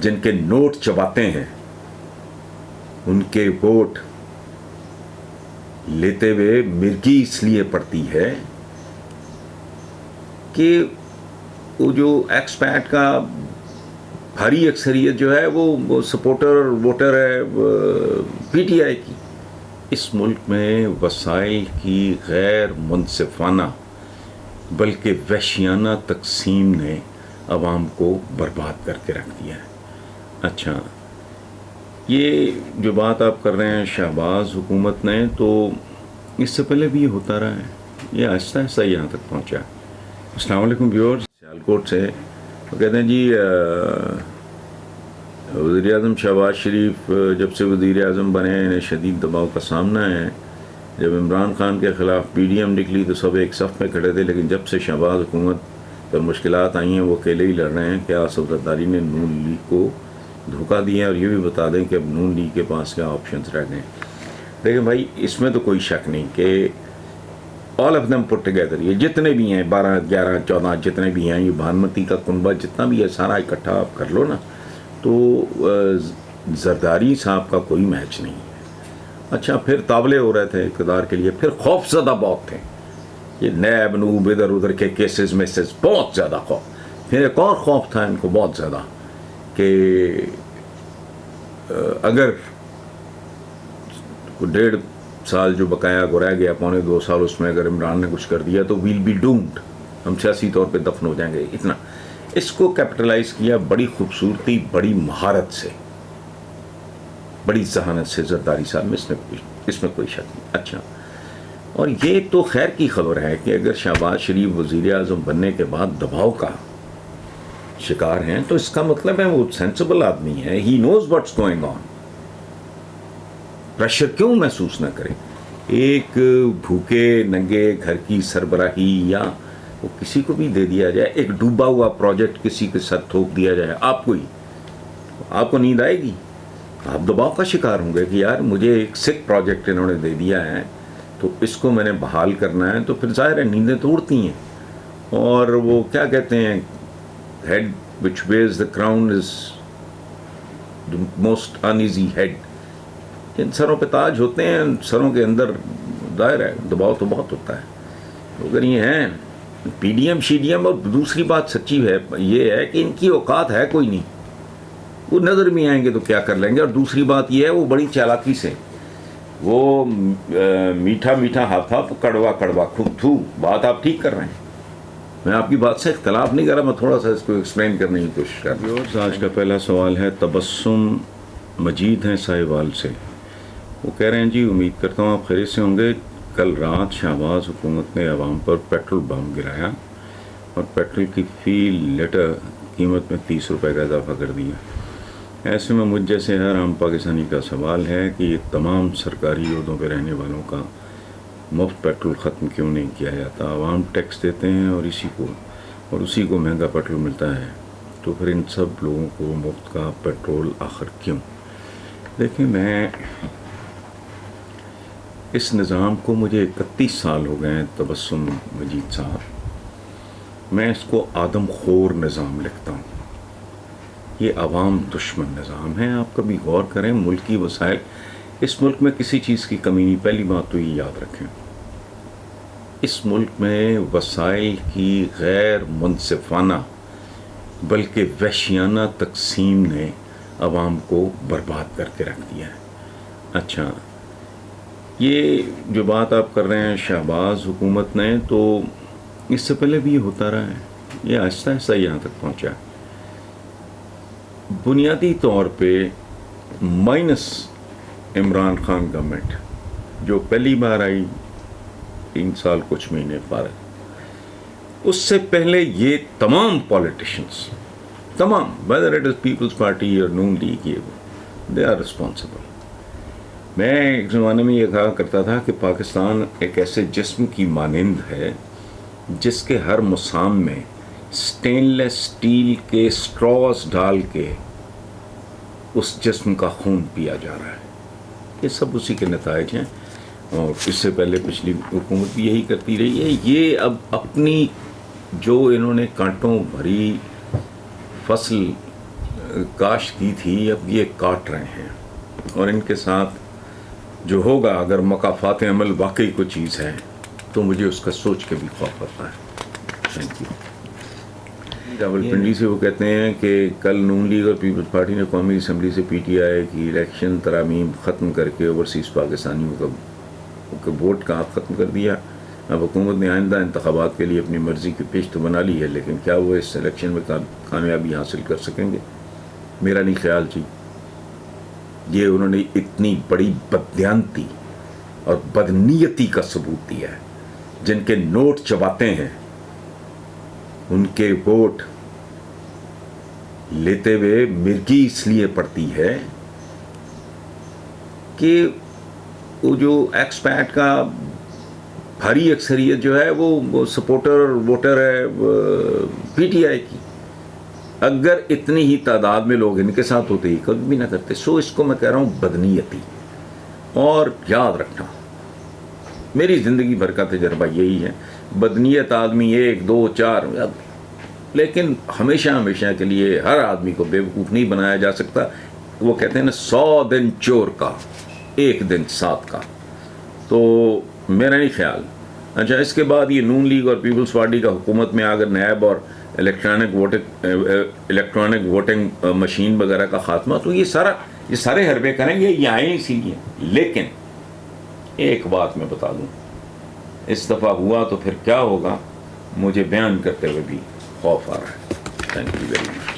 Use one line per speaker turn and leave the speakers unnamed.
جن کے نوٹ چباتے ہیں ان کے ووٹ لیتے ہوئے مرگی اس لیے پڑتی ہے کہ وہ جو ایکسپیٹ کا بھاری اکثریت جو ہے وہ سپورٹر ووٹر ہے پی ٹی آئی کی. اس ملک میں وسائل کی غیر منصفانہ بلکہ وحشیانہ تقسیم نے عوام کو برباد کر کے رکھ دیا ہے. اچھا، یہ جو بات آپ کر رہے ہیں شہباز حکومت نے، تو اس سے پہلے بھی یہ ہوتا رہا ہے، یہ آہستہ آہستہ یہاں تک پہنچا. السلام علیکم ویورز. سیالکوٹ سے وہ کہتے ہیں جی وزیر اعظم شہباز شریف جب سے وزیر اعظم بنے انہیں شدید دباؤ کا سامنا ہے. جب عمران خان کے خلاف پی ڈی ایم نکلی تو سب ایک صف میں کھڑے تھے، لیکن جب سے شہباز حکومت پر مشکلات آئی ہیں وہ اکیلے ہی لڑ رہے ہیں. کیا اسد زرداری نے نون لیگ کو دھوکہ دیا؟ اور یہ بھی بتا دیں کہ اب نون لیگ کے پاس کیا آپشنز رہ گئے. دیکھیں بھائی، اس میں تو کوئی شک نہیں کہ all of them put together, یہ جتنے بھی ہیں 12 11 14 جتنے بھی ہیں، یہ بھانمتی کا کنبہ جتنا بھی ہے سارا اکٹھا آپ کر لو نا، تو زرداری صاحب کا کوئی میچ نہیں ہے. اچھا، پھر تاولے ہو رہے تھے اقتدار کے لیے، پھر خوف زدہ بہت تھے، یہ نیب نوب ادھر ادھر کے کیسز میسز بہت زیادہ خوف. پھر ایک اور خوف تھا ان کو بہت زیادہ کہ اگر 1.5 سال جو بقایا کو رہ گیا، 1.25 سال، اس میں اگر عمران نے کچھ کر دیا تو ویل بی ڈومڈ، ہم سیاسی طور پہ دفن ہو جائیں گے. اتنا اس کو کیپٹلائز کیا بڑی خوبصورتی، بڑی مہارت سے، بڑی ذہانت سے زرداری صاحب میں، اس میں کوئی شک نہیں. اچھا، اور یہ تو خیر کی خبر ہے کہ اگر شہباز شریف وزیر اعظم بننے کے بعد دباؤ کا شکار ہیں تو اس کا مطلب ہے وہ سینسیبل آدمی ہے. ہی نوز واٹس گوئنگ آن. پریشر کیوں محسوس نہ کرے؟ ایک بھوکے ننگے گھر کی سربراہی یا وہ کسی کو بھی دے دیا جائے، ایک ڈوبا ہوا پروجیکٹ کسی کے ساتھ تھوک دیا جائے، آپ کو نیند آئے گی؟ آپ دباؤ کا شکار ہوں گے کہ یار مجھے ایک سک پروجیکٹ انہوں نے دے دیا ہے تو اس کو میں نے بحال کرنا ہے. تو پھر ظاہر ہے نیندیں تو اڑتی ہیں. اور وہ کیا کہتے ہیں، head which wears the crown is the most uneasy head. جن سروں پہ تاج ہوتے ہیں، سروں کے اندر ظاہر ہے دباؤ تو بہت ہوتا ہے. اگر یہ ہیں پی ڈی ایم شی ڈی ایم، اور دوسری بات سچی ہے یہ ہے کہ ان کی اوقات ہے کوئی نہیں، وہ نظر میں آئیں گے تو کیا کر لیں گے. اور دوسری بات یہ ہے وہ بڑی چالاکی سے، وہ میٹھا میٹھا ہاتھا کڑوا کڑوا خوب تھو. بات آپ ٹھیک کر رہے ہیں، میں آپ کی بات سے اختلاف نہیں کر رہا، میں تھوڑا سا اس کو ایکسپلین کرنے کی کوشش کر رہا ہوں. آج کا پہلا سوال ہے تبسم مجید ہیں ساہیوال سے. وہ کہہ رہے ہیں جی امید کرتا ہوں آپ خیریت سے ہوں گے. کل رات شہباز حکومت نے عوام پر پیٹرول بم گرایا اور پیٹرول کی فی لیٹر قیمت میں 30 روپے کا اضافہ کر دیا. ایسے میں مجھ جیسے ہر عام پاکستانی کا سوال ہے کہ یہ تمام سرکاری عہدوں پہ رہنے والوں کا مفت پیٹرول ختم کیوں نہیں کیا جاتا؟ عوام ٹیکس دیتے ہیں اور اسی کو مہنگا پیٹرول ملتا ہے، تو پھر ان سب لوگوں کو مفت کا پیٹرول آخر کیوں؟ دیکھیں، میں اس نظام کو، مجھے 31 سال ہو گئے ہیں تبسم مجید صاحب، میں اس کو آدم خور نظام لکھتا ہوں. یہ عوام دشمن نظام ہے. آپ کبھی غور کریں، ملکی وسائل، اس ملک میں کسی چیز کی کمی نہیں. پہلی بات تو یہ یاد رکھیں، اس ملک میں وسائل کی غیر منصفانہ بلکہ وحشیانہ تقسیم نے عوام کو برباد کر کے رکھ دیا ہے. اچھا، یہ جو بات آپ کر رہے ہیں شہباز حکومت نے، تو اس سے پہلے بھی یہ ہوتا رہا ہے، یہ آہستہ آہستہ یہاں تک پہنچا. بنیادی طور پہ مائنس عمران خان گورنمنٹ جو پہلی بار آئی 3 سال کچھ مہینے فارغ، اس سے پہلے یہ تمام پولیٹیشنز، تمام whether it is Peoples Party اور نون لیگ، یہ دے آر رسپانسبل. میں ایک زمانے میں یہ کہا کرتا تھا کہ پاکستان ایک ایسے جسم کی مانند ہے جس کے ہر مسام میں سٹین لیس سٹیل کے سٹراز ڈال کے اس جسم کا خون پیا جا رہا ہے. یہ سب اسی کے نتائج ہیں، اور اس سے پہلے پچھلی حکومت بھی یہی کرتی رہی ہے. یہ اب اپنی جو انہوں نے کانٹوں بھری فصل کاشت کی تھی اب یہ کاٹ رہے ہیں، اور ان کے ساتھ جو ہوگا اگر مقافات عمل واقعی کوئی چیز ہے تو مجھے اس کا سوچ کے بھی خوف ہوتا ہے۔ Thank you. راولپنڈی سے وہ کہتے ہیں کہ کل نون لیگ اور پیپلز پارٹی نے قومی اسمبلی سے پی ٹی آئی کی الیکشن ترامیم ختم کر کے اوورسیز پاکستانیوں کا ووٹ کا حق ختم کر دیا۔ اب حکومت نے آئندہ انتخابات کے لیے اپنی مرضی کی پیش تو بنا لی ہے، لیکن کیا وہ اس الیکشن میں کامیابی حاصل کر سکیں گے؟ میرا نہیں خیال جی۔ یہ انہوں نے اتنی بڑی بددیانتی اور بدنیتی کا ثبوت دیا ہے۔ جن کے نوٹ چباتے ہیں ان کے ووٹ لیتے ہوئے مرگی اس لیے پڑتی ہے کہ وہ جو ایکسپیٹ کا بھاری اکثریت جو ہے وہ سپورٹر اور ووٹر ہے پی ٹی آئی کی۔ اگر اتنی ہی تعداد میں لوگ ان کے ساتھ ہوتے ہی کبھی بھی نہ کرتے۔ سو اس کو میں کہہ رہا ہوں بدنیتی۔ اور یاد رکھنا میری زندگی بھر کا تجربہ یہی ہے، بدنیت آدمی 1 2 4، لیکن ہمیشہ کے لیے ہر آدمی کو بیوقوف نہیں بنایا جا سکتا۔ وہ کہتے ہیں نا 100 دن چور کا 1 دن سات کا۔ تو میرا نہیں خیال۔ اچھا، اس کے بعد یہ نون لیگ اور پیپلز پارٹی کا حکومت میں اگر نیب اور الیکٹرانک ووٹنگ مشین وغیرہ کا خاتمہ، تو یہ سارے حربے کریں گے، یہ آئیں اسی لیے۔ لیکن ایک بات میں بتا دوں، اس دفعہ ہوا تو پھر کیا ہوگا مجھے بیان کرتے ہوئے بھی خوف آ رہا ہے۔ Thank you very much.